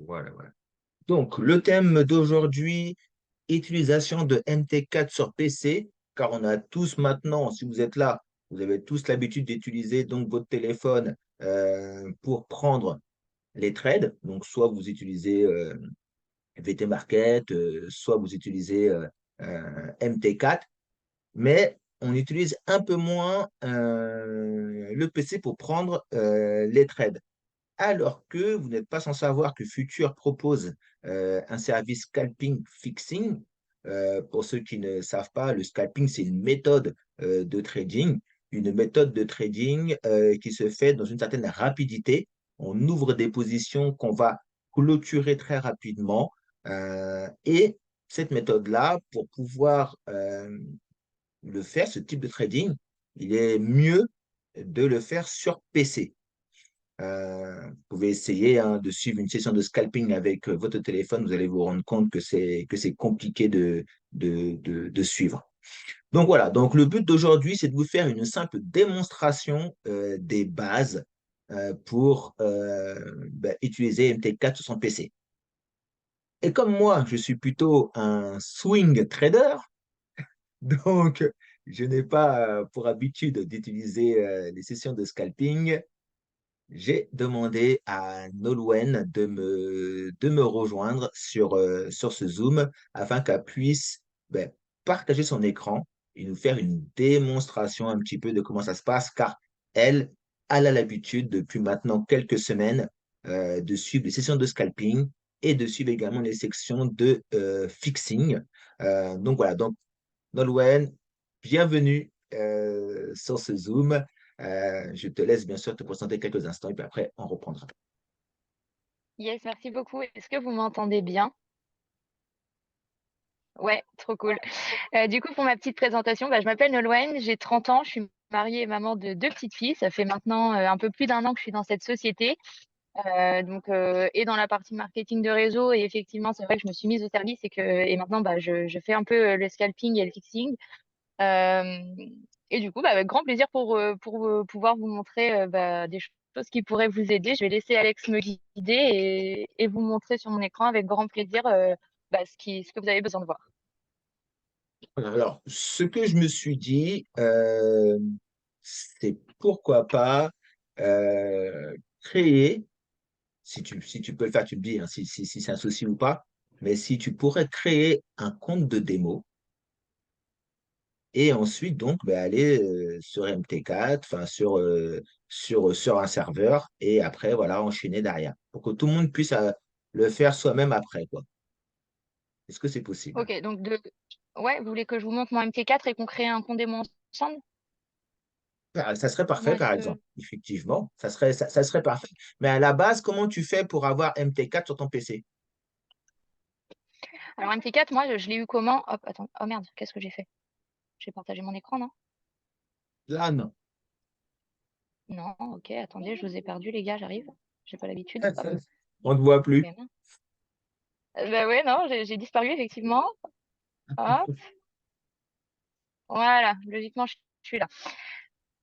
Voilà, voilà. Donc, le thème d'aujourd'hui, utilisation de MT4 sur PC, car on a tous maintenant, si vous êtes là, vous avez tous l'habitude d'utiliser donc votre téléphone pour prendre les trades. Donc, soit vous utilisez VT Market, soit vous utilisez MT4, mais on utilise un peu moins le PC pour prendre les trades. Alors que vous n'êtes pas sans savoir que Future propose un service scalping fixing. Pour ceux qui ne savent pas, le scalping, c'est une méthode de trading qui se fait dans une certaine rapidité. On ouvre des positions qu'on va clôturer très rapidement. Et cette méthode-là, pour pouvoir le faire, ce type de trading, il est mieux de le faire sur PC. Vous pouvez essayer de suivre une session de scalping avec votre téléphone. Vous allez vous rendre compte que c'est compliqué de suivre. Donc voilà, donc le but d'aujourd'hui, c'est de vous faire une simple démonstration des bases pour utiliser MT4 sur son PC. Et comme moi, je suis plutôt un swing trader, donc je n'ai pas pour habitude d'utiliser les sessions de scalping. J'ai demandé à Nolwenn de me rejoindre sur ce Zoom afin qu'elle puisse partager son écran et nous faire une démonstration un petit peu de comment ça se passe, car elle, elle a l'habitude depuis maintenant quelques semaines de suivre les sessions de scalping et de suivre également les sections de fixing. Donc voilà, donc Nolwenn, bienvenue sur ce Zoom. Je te laisse bien sûr te présenter quelques instants et puis après, on reprendra. Yes, merci beaucoup. Est-ce que vous m'entendez bien? Ouais, trop cool. Du coup, pour ma petite présentation, je m'appelle Nolwenn, j'ai 30 ans, je suis mariée et maman de 2 petites filles. Ça fait maintenant un peu plus d'un an que je suis dans cette société, et dans la partie marketing de réseau. Et effectivement, c'est vrai que je me suis mise au service et maintenant, je fais un peu le scalping et le fixing. Euh, et du coup, avec grand plaisir pour pouvoir vous montrer des choses qui pourraient vous aider. Je vais laisser Alex me guider et vous montrer sur mon écran avec grand plaisir ce que vous avez besoin de voir. Alors, ce que je me suis dit, c'est pourquoi pas créer, si tu peux le faire, tu me dis hein, si c'est un souci ou pas, mais si tu pourrais créer un compte de démo et ensuite donc aller sur MT4, enfin sur un serveur et après voilà enchaîner derrière pour que tout le monde puisse le faire soi-même après quoi. Est-ce que c'est possible? Ok, ouais, vous voulez que je vous montre mon MT4 et qu'on crée un compte démo ensemble? Ah, ça serait parfait Comment est-ce par que... exemple, effectivement, ça serait parfait. Mais à la base, comment tu fais pour avoir MT4 sur ton PC? Alors MT4, moi, je l'ai eu comment? Hop, attends. Oh merde, qu'est-ce que j'ai fait? J'ai partagé mon écran, non? Là, non. Non, ok, attendez, je vous ai perdu, les gars, j'arrive. J'ai pas l'habitude. Hop. On ne te voit plus. Ok, mince. Bah ouais, non, j'ai disparu, effectivement. Hop. Voilà, logiquement, je suis là.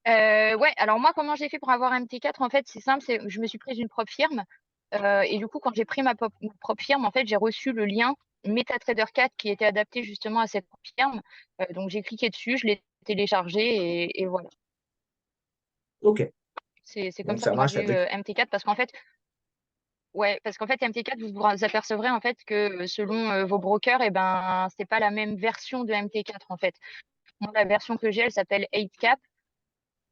Ouais, alors moi, comment j'ai fait pour avoir MT4? En fait, c'est simple, je me suis prise une propre firme. Et du coup, quand j'ai pris ma propre firme, en fait, j'ai reçu le lien MetaTrader 4 qui était adapté justement à cette propre firme. Donc, j'ai cliqué dessus, je l'ai téléchargé et voilà. OK. C'est comme Donc, ça ça que moi marche j'ai eu avec. MT4 parce qu'en fait, ouais, parce qu'en fait, MT4, vous vous apercevrez en fait que selon vos brokers, et ben, c'est pas la même version de MT4 en fait. Moi, la version que j'ai, elle s'appelle 8cap.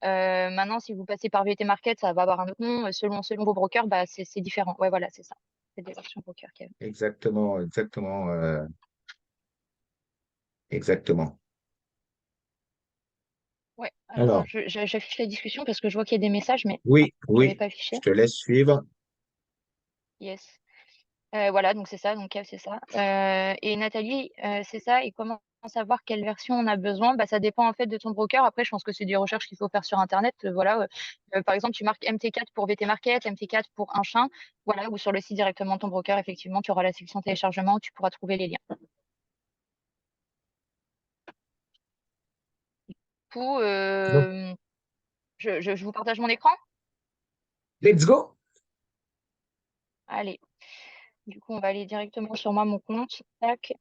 Maintenant, si vous passez par VT Market, ça va avoir un autre nom. Selon vos brokers, c'est différent. Ouais, voilà, c'est ça. C'est des versions brokers qu'il y a. Exactement, exactement, exactement. Ouais, alors Alors, j'affiche la discussion parce que je vois qu'il y a des messages, mais oui, je l'avais oui, pas affiché. je te laisse suivre. Yes. Voilà, donc c'est ça, donc Kev, c'est ça. Et Nathalie, c'est ça. Et comment savoir quelle version on a besoin? Ça dépend en fait de ton broker. Après, je pense que c'est des recherches qu'il faut faire sur Internet. Voilà. Par exemple, tu marques MT4 pour VT Market, MT4 pour un chien. Voilà, ou sur le site directement de ton broker, effectivement, tu auras la section téléchargement où tu pourras trouver les liens. Du coup, Donc, je vous partage mon écran? let's go. Allez. Du coup, on va aller directement sur moi, mon compte. Tac.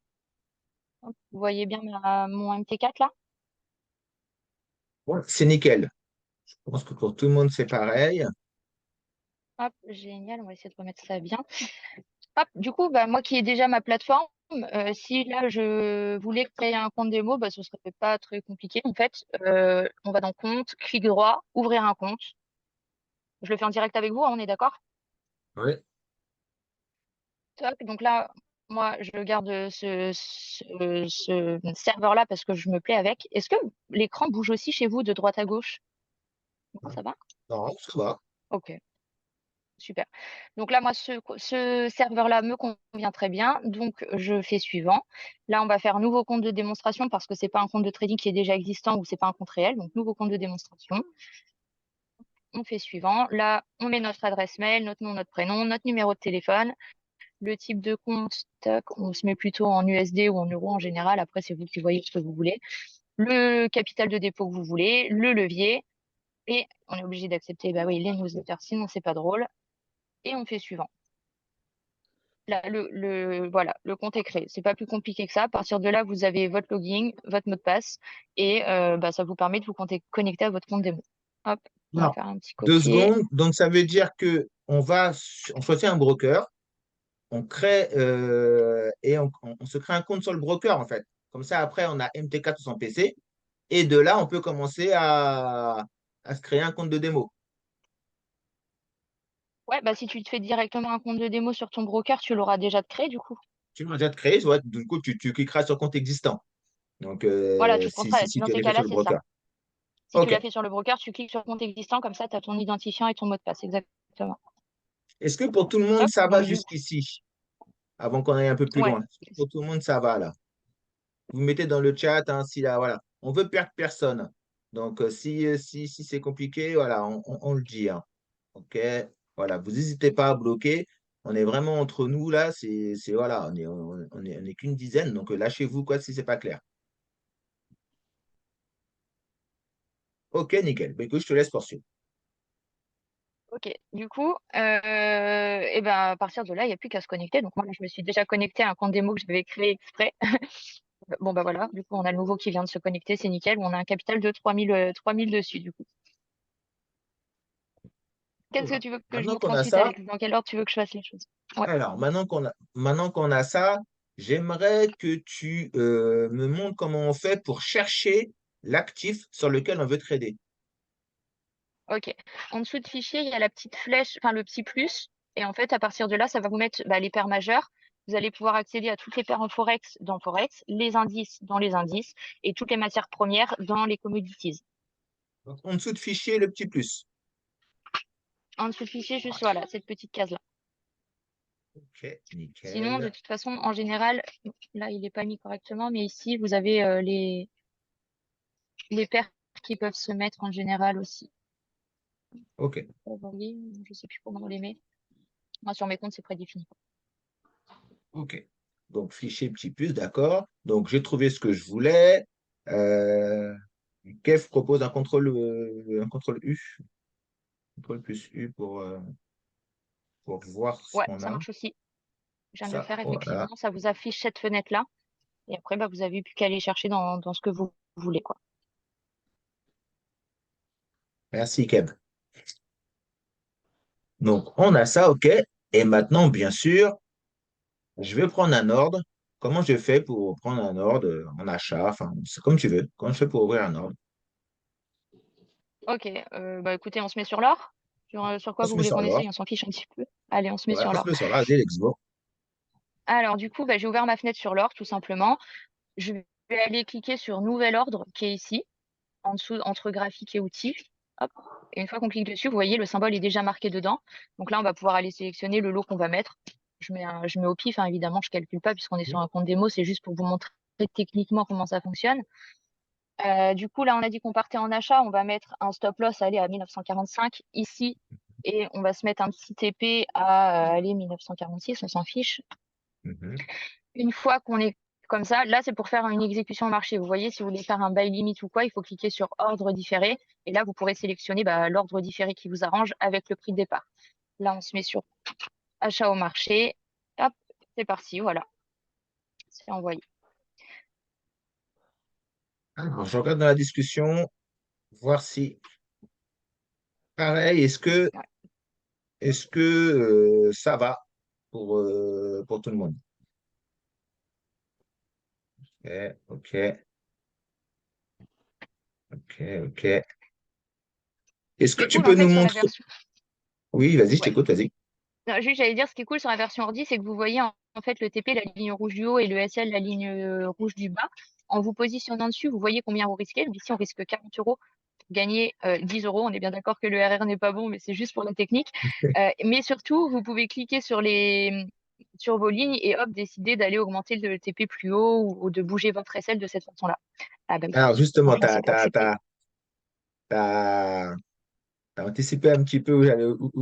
Hop, vous voyez bien mon MT4 là? Ouais, c'est nickel. Je pense que pour tout le monde, c'est pareil. Hop, génial, on va essayer de remettre ça bien. Hop, du coup, bah, moi qui ai déjà ma plateforme, si là je voulais créer un compte démo, bah, ce serait pas très compliqué. En fait, on va dans compte, clic droit, ouvrir un compte. Je le fais en direct avec vous, hein, on est d'accord? Oui. Top. Donc là, moi, je garde ce serveur-là parce que je me plais avec. Est-ce que l'écran bouge aussi chez vous de droite à gauche? Non, ça va? Non, ça va. Ok, super. Donc là, moi, ce serveur-là me convient très bien. Donc, je fais suivant. Là, on va faire nouveau compte de démonstration parce que c'est pas un compte de trading qui est déjà existant ou c'est pas un compte réel. Donc, nouveau compte de démonstration. On fait suivant. Là, on met notre adresse mail, notre nom, notre prénom, notre numéro de téléphone. Le type de compte, tac, on se met plutôt en USD ou en euros en général. Après, c'est vous qui voyez ce que vous voulez. Le capital de dépôt que vous voulez, le levier. Et on est obligé d'accepter, bah oui, les newsletters, sinon c'est pas drôle. Et on fait suivant. Là, voilà, le compte est créé. C'est pas plus compliqué que ça. À partir de là, vous avez votre login, votre mot de passe, et bah, ça vous permet de vous connecter à votre compte démo. Hop, on va Alors, faire un petit deux copier. secondes. Donc, ça veut dire que on choisit un broker, on crée et on se crée un compte sur le broker, en fait. Comme ça, après, on a MT4 sur son PC. Et de là, on peut commencer à se créer un compte de démo. Ouais, bah si tu te fais directement un compte de démo sur ton broker, tu l'auras déjà de créé du coup. Tu l'as déjà créé, ouais, du coup, tu cliqueras sur compte existant. Donc, Voilà, tu si dans tu ces l'as fait sur cas-là, le c'est ça. broker. Si tu OK. l'as fait sur le broker, tu cliques sur compte existant, comme ça, tu as ton identifiant et ton mot de passe. Exactement. Est-ce que pour tout le monde, Hop, ça va donc du jusqu'ici, avant qu'on aille un peu plus ouais. loin? Est-ce que pour tout le monde, ça va là? Vous mettez dans le chat, hein, si là, voilà. On veut perdre personne. Donc, si c'est compliqué, voilà, on le dit, hein. OK. Voilà, vous n'hésitez pas à bloquer. On est vraiment entre nous là. Voilà, on est qu'une dizaine. Donc, lâchez-vous, quoi, si c'est pas clair. OK, nickel. Ben, écoute, je te laisse poursuivre. Ok, du coup, et ben, à partir de là, il n'y a plus qu'à se connecter. Donc moi, là, je me suis déjà connectée à un compte démo que j'avais créé exprès. Bon, bah voilà, du coup, on a le nouveau qui vient de se connecter, c'est nickel. On a un capital de 3000 dessus, du coup. Qu'est-ce que Voilà. tu veux que je Maintenant montre qu'on a ensuite ça, avec, dans quel ordre tu veux que je fasse les choses? Ouais, alors, maintenant qu'on a ça, j'aimerais que tu me montres comment on fait pour chercher l'actif sur lequel on veut trader. ok. En dessous de fichier, il y a la petite flèche, enfin le petit plus. Et en fait, à partir de là, ça va vous mettre bah, les paires majeures. Vous allez pouvoir accéder à toutes les paires en Forex dans Forex, les indices dans les indices et toutes les matières premières dans les commodities. Donc, en dessous de fichier, le petit plus. En dessous de fichier, juste voilà, cette petite case-là. OK, Sinon, de nickel. toute façon, en général, là, il n'est pas mis correctement, mais ici, vous avez les paires qui peuvent se mettre en général aussi. OK, Favori, je sais plus comment on les met. Moi, sur mes comptes, c'est prédéfini. OK. Donc, fichier petit plus, d'accord. Donc, j'ai trouvé ce que je voulais. Euh, Kev propose un contrôle U, contrôle plus U pour voir ce Ouais, qu'on ça a. marche aussi. Je viens de le Ça, faire, voilà. effectivement. Ça vous affiche cette fenêtre-là. Et après, bah, vous avez plus qu'à aller chercher dans ce que vous voulez, quoi. Merci, Kev. Donc, on a ça, OK. Et maintenant, bien sûr, je vais prendre un ordre. Comment je fais pour prendre un ordre en achat? Enfin, c'est comme tu veux. Comment je fais pour ouvrir un ordre? Ok, bah écoutez, on se met sur l'or. Sur On quoi se vous met voulez sur qu'on l'ordre. essaye? On s'en fiche un petit peu. Allez, on se met Ouais, sur on se l'or. met sur l'ordre. Allez, let's go. Alors, du coup, bah, j'ai ouvert ma fenêtre sur l'or, tout simplement. Je vais aller cliquer sur Nouvel ordre, qui est ici, en dessous, entre graphique et outils. Hop. Et une fois qu'on clique dessus, vous voyez, le symbole est déjà marqué dedans. Donc là, on va pouvoir aller sélectionner le lot qu'on va mettre. Je mets au pif, hein, évidemment, je ne calcule pas puisqu'on est sur un compte démo. C'est juste pour vous montrer techniquement comment ça fonctionne. Du coup, là, on a dit qu'on partait en achat. On va mettre un stop loss aller à 1945 ici. Et on va se mettre un petit TP à aller 1946, on s'en fiche. Mhm. Une fois qu'on est comme ça, là, c'est pour faire une exécution marché. Vous voyez, si vous voulez faire un buy limit ou quoi, il faut cliquer sur ordre différé. Et là, vous pourrez sélectionner bah, l'ordre différé qui vous arrange avec le prix de départ. Là, on se met sur achat au marché. Hop, C'est parti, voilà, c'est envoyé. Alors, je regarde dans la discussion, voir si, pareil, Ouais. est-ce que ça va pour tout le monde? Ok, ok, ok, ok. Est-ce Ce qui que est tu cool peux en nous fait sur la montrer? version. Oui, vas-y, je Ouais. t'écoute, vas-y. Non, juste, j'allais dire, ce qui est cool sur la version ordi, c'est que vous voyez en fait le TP, la ligne rouge du haut, et le SL, la ligne rouge du bas. En vous positionnant dessus, vous voyez combien vous risquez. Donc ici, on risque 40 euros pour gagner 10 euros. On est bien d'accord que le RR n'est pas bon, mais c'est juste pour la technique. Mais surtout, vous pouvez cliquer sur vos lignes et hop, décider d'aller augmenter le TP plus haut ou de bouger votre SL de cette façon-là. Ah bah oui, Alors, justement, franchement, c'est pas accepté. t'as anticipé un petit peu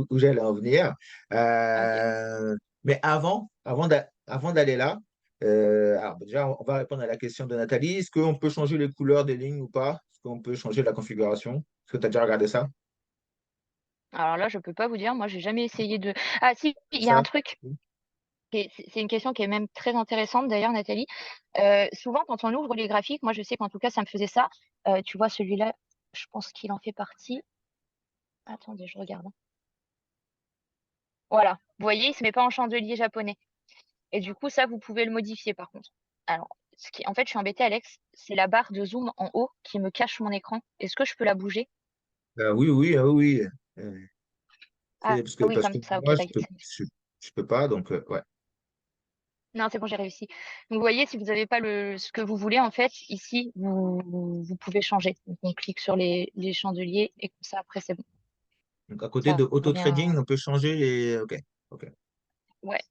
où j'allais en venir. Ok. Mais avant d'aller là, alors déjà, on va répondre à la question de Nathalie. Est-ce qu'on peut changer les couleurs des lignes ou pas? Est-ce qu'on peut changer la configuration? Est-ce que tu as déjà regardé ça? Alors là, je peux pas vous dire. Moi, j'ai jamais essayé de. Ah si, il y a Ça? un truc. C'est une question qui est même très intéressante d'ailleurs, Nathalie. Souvent, quand on ouvre les graphiques, moi je sais qu'en tout cas, ça me faisait ça. Tu vois, celui-là, je pense qu'il en fait partie. Attendez, je regarde, hein. Voilà. Vous voyez, il se met pas en chandelier japonais. Et du coup, ça, vous pouvez le modifier par contre. Alors, en fait, je suis embêtée, Alex. C'est la barre de zoom en haut qui me cache mon écran. Est-ce que je peux la bouger? Oui, oui, oui. Ah oui, Parce comme que ça, ok, moi, ça y est. je peux pas, donc ouais. Non, c'est bon, j'ai réussi. Donc, vous voyez, si vous n'avez pas ce que vous voulez, en fait, ici, vous pouvez changer. Donc, on clique sur les chandeliers et comme ça, après, c'est bon. Donc à côté Ça de auto revient. trading, on peut changer les. Ok, ok. Ouais,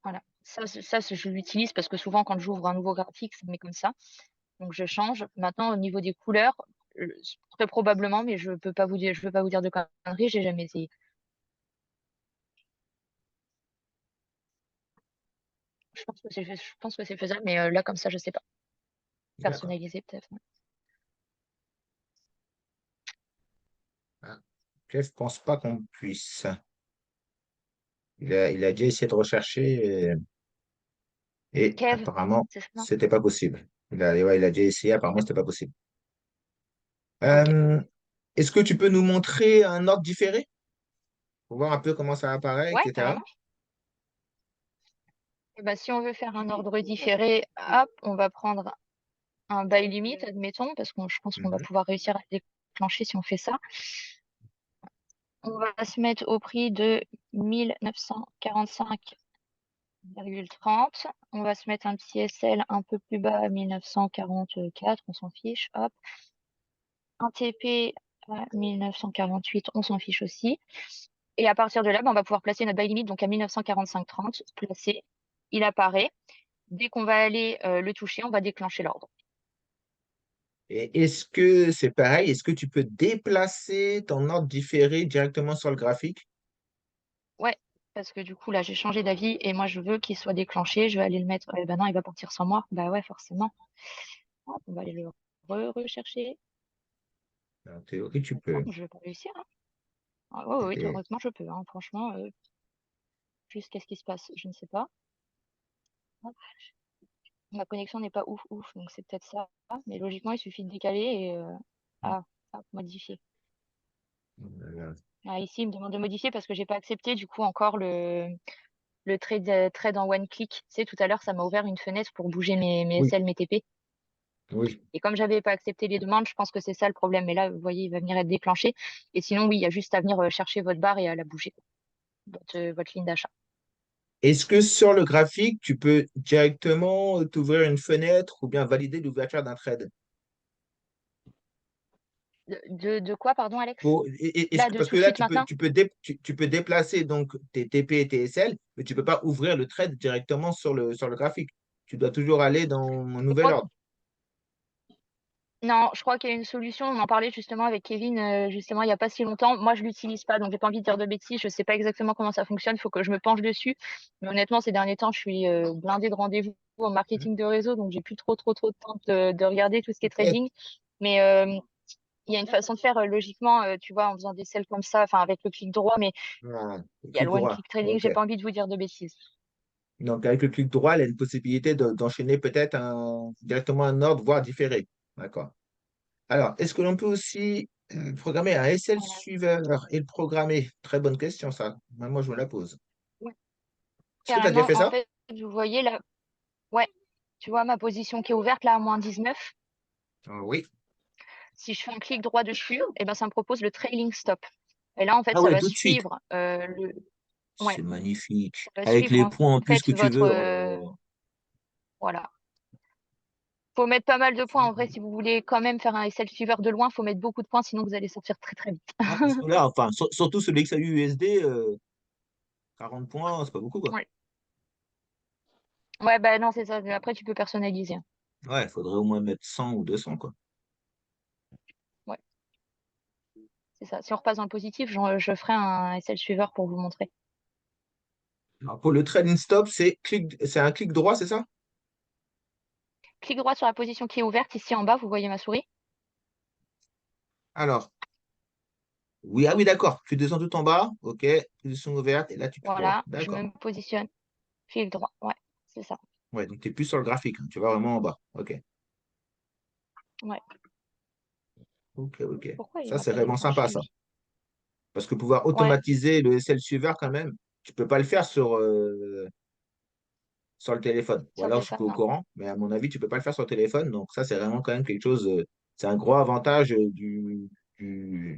voilà. Je l'utilise parce que souvent, quand j'ouvre un nouveau graphique, ça me met comme ça. Donc, je change. Maintenant, au niveau des couleurs, euh, très probablement, mais je peux pas vous dire, je peux pas vous dire de conneries, j'ai jamais essayé. Je pense que c'est faisable, mais là, comme ça, je sais pas. D'accord. Personnaliser, peut-être. Ah, ok, je pense pas qu'on puisse. Il a déjà essayé de rechercher et Kev, apparemment, c'est ça, non? c'était pas possible. Ouais, il a déjà essayé, apparemment, Ok. c'était pas possible. Ok. Euh, Est-ce que tu peux nous montrer un ordre différé pour voir un peu comment ça apparaît, Ouais, etc. carrément. Eh ben, si on veut faire un ordre différé, hop, on va prendre un buy limit, admettons, parce que je pense qu'on va Mhm. pouvoir réussir à le déclencher si on fait ça. On va se mettre au prix de 1945,30. On va se mettre un petit SL un peu plus bas à 1944, on s'en fiche. Hop. Un TP à 1948, on s'en fiche aussi. Et à partir de là, ben, on va pouvoir placer notre buy limit donc à 1945,30. Placé, il apparaît. Dès qu'on va aller le toucher, on va déclencher l'ordre. Et est-ce que c'est pareil? Est-ce que tu peux déplacer ton ordre différé directement sur le graphique? Ouais, parce que du coup, là, j'ai changé d'avis et moi, je veux qu'il soit déclenché. Je vais aller le mettre. Ben non, il va partir sans moi. Bah ouais, forcément. Hop, on va aller le rechercher. En théorie, tu Non, peux. je vais pas réussir, hein. Ah, ouais, oui, Et- théoriquement, je peux, hein. Franchement, juste qu'est-ce qui se passe? Je ne sais pas. Hop. Ma connexion n'est pas ouf, ouf, donc c'est peut-être ça. Mais logiquement, il suffit de décaler et ah, hop, modifier. Ah, ici, il me demande de modifier parce que j'ai pas accepté du coup encore le trade en one click. Tu sais, tout à l'heure, ça m'a ouvert une fenêtre pour bouger mes Oui, SL, mes TP. oui. Et comme j'avais pas accepté les demandes, je pense que c'est ça le problème. Mais là, vous voyez, il va venir être déclenché. Et sinon, oui, il y a juste à venir chercher votre barre et à la bouger, votre ligne d'achat. Est-ce que sur le graphique, tu peux directement t'ouvrir une fenêtre ou bien valider l'ouverture d'un trade? De quoi, pardon, Alex? Est-ce Là, que, de parce tout que de là, suite maintenant? tu peux déplacer donc tes TP et tes SL, mais tu ne peux pas ouvrir le trade directement sur le graphique. Tu dois toujours aller dans un Je nouvel crois ordre. Non, je crois qu'il y a une solution. On en parlait justement avec Kevin, justement, il n'y a pas si longtemps. Moi, je l'utilise pas, donc j'ai pas envie de dire de bêtises. Je sais pas exactement comment ça fonctionne. Il faut que je me penche dessus. Mais honnêtement, ces derniers temps, je suis blindée de rendez-vous en marketing de réseau, donc j'ai plus trop de temps de regarder tout ce qui est Ok. trading. Mais il y a une façon de faire logiquement, tu vois, en faisant des sells comme ça, enfin avec le clic droit. Mais Ah, il y a clic le one droit. click trading. Ok. J'ai pas envie de vous dire de bêtises. Donc, avec le clic droit, il y a une possibilité d'enchaîner peut-être directement un ordre, voire différé. D'accord. Alors, est-ce que l'on peut aussi programmer un SL Voilà. suiveur et le programmer? Très bonne question, ça. Même moi, je me la pose. Ouais. Est-ce que tu as déjà Carrément, fait en ça? fait, vous voyez là, ouais, tu vois ma position qui est ouverte là à -19. Oui. Si je fais un clic droit dessus, et ben ça me propose le trailing stop. Et là, en fait, Ah ça ouais, va tout de suite. suivre ouais, C'est magnifique. ça va Avec suivre les en points en plus fait que tu votre veux. Oh là là. voilà. Faut mettre pas mal de points en vrai si vous voulez quand même faire un SL suiveur de loin, faut mettre beaucoup de points sinon vous allez sortir très très vite. Ah, parce que là, enfin, surtout sur l'XAU USD, 40 points, c'est pas beaucoup, quoi. Ouais. Ouais, bah non, c'est ça. Après, tu peux personnaliser, hein. Ouais, il faudrait au moins mettre 100 ou 200, quoi. Ouais, c'est ça. Si on repasse dans le positif, je ferai un SL suiveur pour vous montrer. Alors, pour le trailing stop, c'est un clic droit, c'est ça? Clic droit sur la position qui est ouverte ici en bas, vous voyez ma souris? Alors, oui, ah oui, d'accord. Tu descends tout en bas, ok, position ouverte, et là, tu cliques droit. Voilà, je D'accord. me positionne. Clic droit. Ouais, c'est ça. Ouais, donc tu n'es plus sur le graphique, hein, tu vas vraiment en bas. Ok, Ouais. ok, ok. Pourquoi il Ça, m'a c'est pas vraiment sympa, ça. défranchi? Parce que pouvoir Ouais, automatiser le SL suiveur, quand même, tu peux pas le faire sur le téléphone. Ou sur le alors, je suis téléphone, pas au non. courant, mais à mon avis, tu peux pas le faire sur le téléphone. Donc, ça, c'est vraiment quand même quelque chose. C'est un gros avantage du- de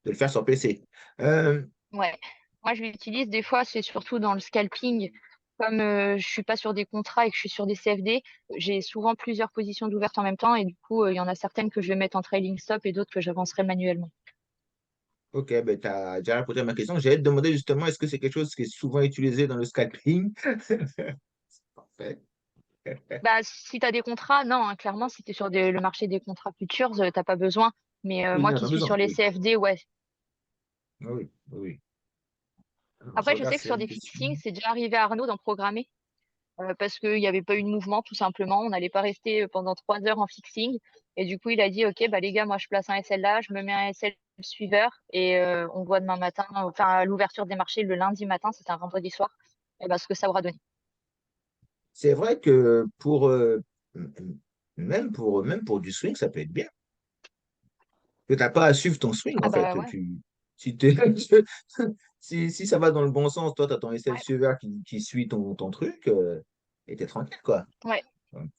le faire sur PC. Euh, Ouais. Moi, je l'utilise des fois, c'est surtout dans le scalping. Comme je suis pas sur des contrats et que je suis sur des CFD, j'ai souvent plusieurs positions d'ouvertes en même temps et du coup, il y en a certaines que je vais mettre en trailing stop et d'autres que j'avancerai manuellement. ok, ben, tu as déjà répondu à ma question. J'allais te demander justement, est-ce que c'est quelque chose qui est souvent utilisé dans le scalping? Parfait. Bah, si tu as des contrats, non, hein, clairement, si tu es sur le marché des contrats futurs, t'as pas besoin. Mais Oui, moi non, qui pas suis sur besoin. les Oui, CFD, ouais. oui, oui. Alors, je Après, je regarde sais que s'il y a sur une des question. fixings, c'est déjà arrivé à Arnaud d'en programmer. Parce qu'il n'y avait pas eu de mouvement, tout simplement. On n'allait pas rester pendant 3 heures en fixing. Et du coup, il a dit, OK, bah, les gars, moi, je place un SL là, je me mets un SL suiveur et on voit demain matin, enfin, à l'ouverture des marchés le lundi matin, c'était un vendredi soir, et bah, ce que ça aura donné. C'est vrai que même pour du swing, ça peut être bien. Que tu n'as pas à suivre ton swing, Ah en fait. bah ouais, Si, si ça va dans le bon sens, toi, tu as ton SL ouais, suiveur qui suit ton truc, et tu es tranquille, quoi. ouais, Donc,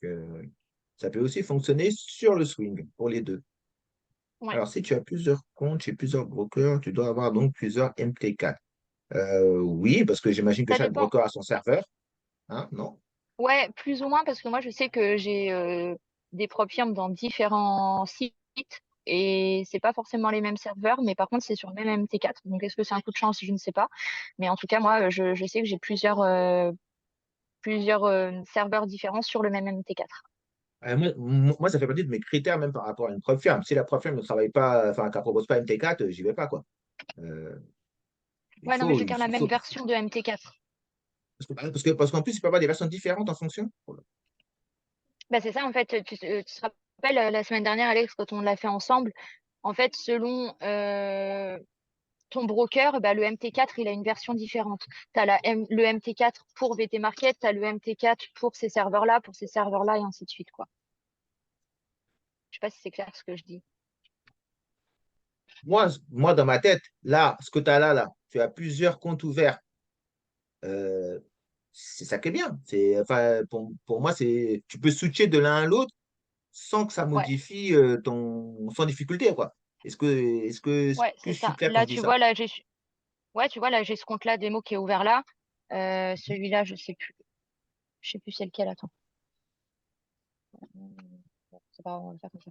ça peut aussi fonctionner sur le swing, pour les deux. ouais. Alors, si tu as plusieurs comptes chez plusieurs brokers, tu dois avoir donc plusieurs MT4. Oui, parce que j'imagine que Ça chaque dépend. broker a son serveur, hein, non? Ouais, plus ou moins, parce que moi, je sais que j'ai des prop firmes dans différents sites et c'est pas forcément les mêmes serveurs, mais par contre, c'est sur le même MT4. Donc, est-ce que c'est un coup de chance? Je ne sais pas. Mais en tout cas, moi, je sais que j'ai plusieurs serveurs différents sur le même MT4. Moi, ça fait partie de mes critères, même par rapport à une prop firme. Si la prop firme ne travaille pas, enfin, qu'elle ne propose pas MT4, j'y vais pas, quoi. Euh, il Ouais, non, mais je faut, veux il dire la même faut, version de MT4. parce qu'en plus, il peut y avoir des versions différentes en fonction. Bah, c'est ça, en fait, tu te rappelles la semaine dernière, Alex, quand on l'a fait ensemble, en fait, selon ton broker, bah, le MT4, il a une version différente. Tu as le MT4 pour VT Market, tu as le MT4 pour ces serveurs-là, et ainsi de suite, quoi. Je sais pas si c'est clair ce que je dis. Moi, dans ma tête, là, ce que tu as là, tu as plusieurs comptes ouverts. Euh, c'est ça qui est bien. Enfin, pour moi, tu peux switcher de l'un à l'autre sans que ça Ouais, modifie sans difficulté, quoi. Est-ce ouais, que c'est je suis ça. clair quand Là, je dis tu ça? vois, ouais, tu vois, là, j'ai ce compte-là démo qui est ouvert là. Celui-là, je sais plus. Je sais plus c'est lequel, attends. Bon, c'est pas grave, on va faire comme ça.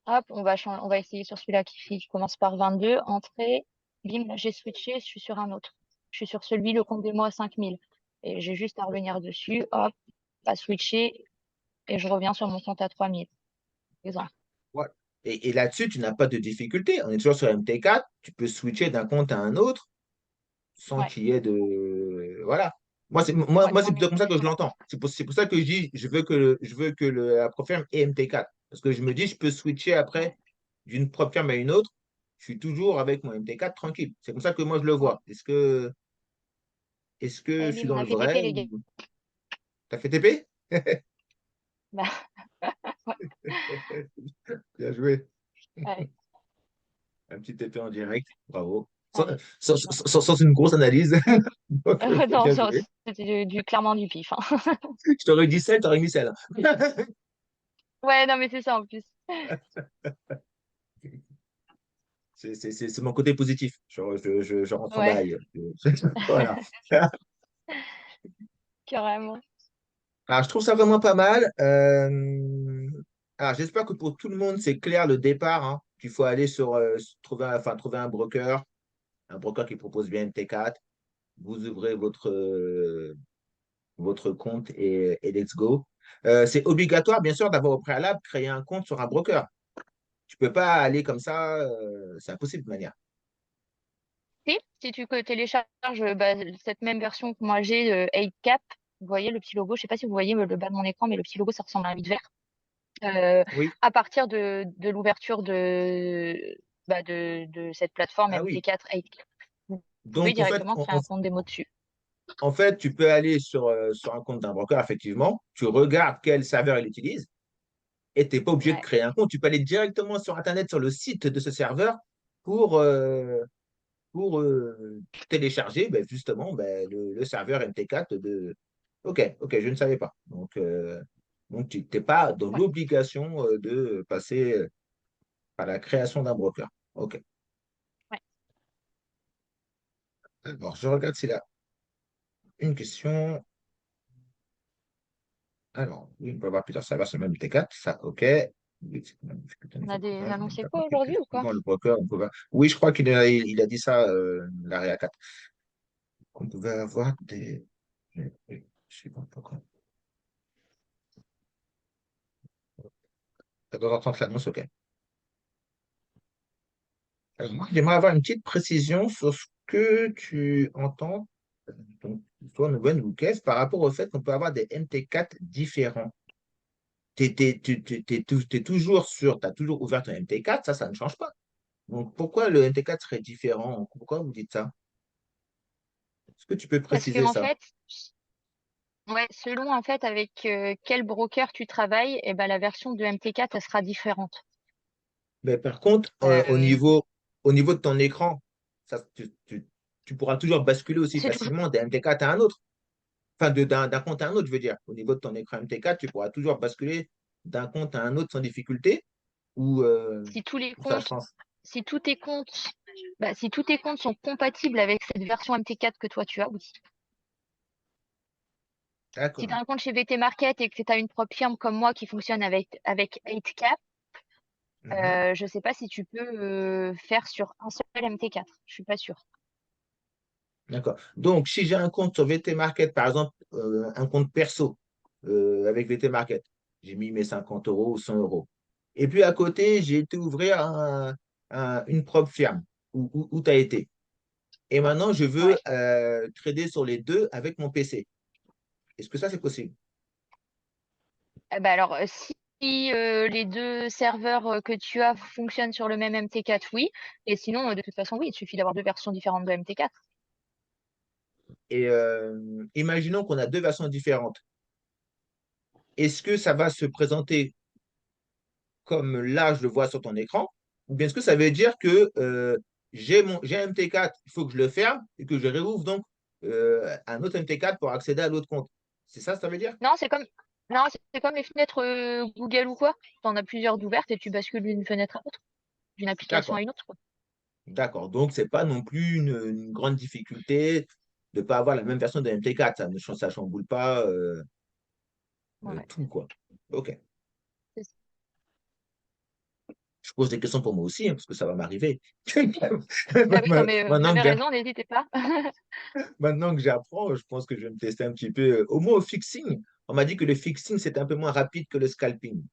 Hop, on va essayer sur celui-là qui commence par 22. Entrée. Bim, là, j'ai switché, je suis sur un autre. Je suis sur celui, le compte démo à 5000. Et j'ai juste à revenir dessus. Hop, à switcher. Et je reviens sur mon compte à 3000. Exemple. Ouais. Et là-dessus, tu n'as pas de difficulté. On est toujours sur MT4. Tu peux switcher d'un compte à un autre sans Ouais, qu'il y ait de. Voilà. ouais, Moi c'est on est plutôt comme ça que je ouais, l'entends. C'est pour ça que je dis, je veux que la prop firme ait MT4. Parce que je me dis, je peux switcher ouais, après d'une prop firme à une autre. Je suis toujours avec mon MT4 tranquille. C'est comme ça que moi je le ouais. vois. Est-ce que. Est-ce que Eh je suis bim, on dans a le fait TP, vrai les gars. ou t'as fait TP? Bah, ouais, Bien joué. ouais. Un petit TP en direct. Bravo. Sans, Ouais. Non, sans une grosse analyse. Donc, non, bien joué. c'était clairement du pif, hein. Je t'aurais dit celle, t'aurais mis celle. Ouais, non, mais c'est ça en plus. C'est mon côté positif. Je rentre en Ouais, bail. Voilà. carrément. Alors, je trouve ça vraiment pas mal. Alors, j'espère que pour tout le monde, c'est clair le départ, hein, qu'il faut aller trouver un broker qui propose bien MT4. Vous ouvrez votre compte et let's go. C'est obligatoire, bien sûr, d'avoir au préalable créé un compte sur un broker. Tu peux pas aller comme ça, c'est impossible de manière. Si tu télécharges bah, cette même version que moi j'ai, 8cap, vous voyez le petit logo, je sais pas si vous voyez le bas de mon écran, mais le petit logo, ça ressemble à un vide vert. Oui. À partir de l'ouverture de cette plateforme Ah oui. MT4 8cap, vous pouvez Donc, directement créer un compte démo dessus. en fait, tu peux aller sur un compte d'un broker, effectivement. Tu regardes quel serveur il utilise et tu n'es pas obligé de Ouais, créer un compte. Tu peux aller directement sur Internet, sur le site de ce serveur pour, euh, pour télécharger justement le serveur MT4 de. Ok, ok, je ne savais pas. Donc tu n'es pas dans ouais, l'obligation de passer par la création d'un broker. Ok. ouais. Alors, je regarde s'il a une question. Alors, oui, on peut avoir plusieurs serveurs sur le même MT4, ça, ok. Oui, c'est quand même difficulté, On a on annoncé quoi aujourd'hui ou quoi? le broker, Oui, je crois qu'il a dit ça, l'AREA 4. Qu'on pouvait avoir des. Oui, je sais pas pourquoi. De temps en temps, ça annonce, ok. Alors, moi, j'aimerais avoir une petite précision sur ce que tu entends, donc, soit nouvelle ou caisse, par rapport au fait qu'on peut avoir des MT4 différents. T'es toujours sûr, tu as toujours ouvert ton MT4, ça ne change pas. Donc, pourquoi le MT4 serait différent? Pourquoi vous dites ça? Est-ce que tu peux Parce que préciser en ça? fait, ouais, selon en fait avec quel broker tu travailles, et ben la version de MT4 elle sera différente. Mais par contre, Euh, au niveau de ton écran, ça, tu pourras toujours basculer aussi c'est toujours, facilement d'un MT4 à un autre. Enfin, d'un compte à un autre, je veux dire. Au niveau de ton écran MT4, tu pourras toujours basculer d'un compte à un autre sans difficulté ou si tous les ça comptes, change. si tous tes comptes, si tous tes comptes sont compatibles avec cette version MT4 que toi tu as, oui. Si tu D'accord. as un compte chez VT Market et que tu as une propre firme comme moi qui fonctionne avec 8cap, Mhm. je sais pas si tu peux faire sur un seul MT4. Je suis pas sûre. D'accord. Donc, si j'ai un compte sur VT Market, par exemple, un compte perso avec VT Market, j'ai mis mes 50 euros ou 100 euros. Et puis à côté, j'ai été ouvrir une propre firme où tu as été. Et maintenant, je Ouais. veux trader sur les deux avec mon PC. Est-ce que ça, c'est possible? Alors, si les deux serveurs que tu as fonctionnent sur le même MT4, oui. Et sinon, de toute façon, oui, il suffit d'avoir deux versions différentes de MT4. Et imaginons qu'on a deux versions différentes. Est-ce que ça va se présenter comme là, je le vois sur ton écran? Ou bien est-ce que ça veut dire que j'ai un MT4, il faut que je le ferme et que je réouvre donc un autre MT4 pour accéder à l'autre compte? C'est ça, ça veut dire? Non, non, c'est comme les fenêtres Google ou quoi. Tu en as plusieurs d'ouvertes et tu bascules d'une fenêtre à l'autre, d'une application à D'accord. une autre, quoi. D'accord. Donc, ce n'est pas non plus une grande difficulté de ne pas avoir la même version de MT4. Ça ne chamboule pas Ouais. tout, quoi. OK. C'est ça. Je pose des questions pour moi aussi, hein, parce que ça va m'arriver. Ah oui, non, mais vous Maintenant avez que raison, n'hésitez pas. maintenant que j'apprends, je pense que je vais me tester un petit peu. Au moins au fixing, on m'a dit que le fixing, c'est un peu moins rapide que le scalping.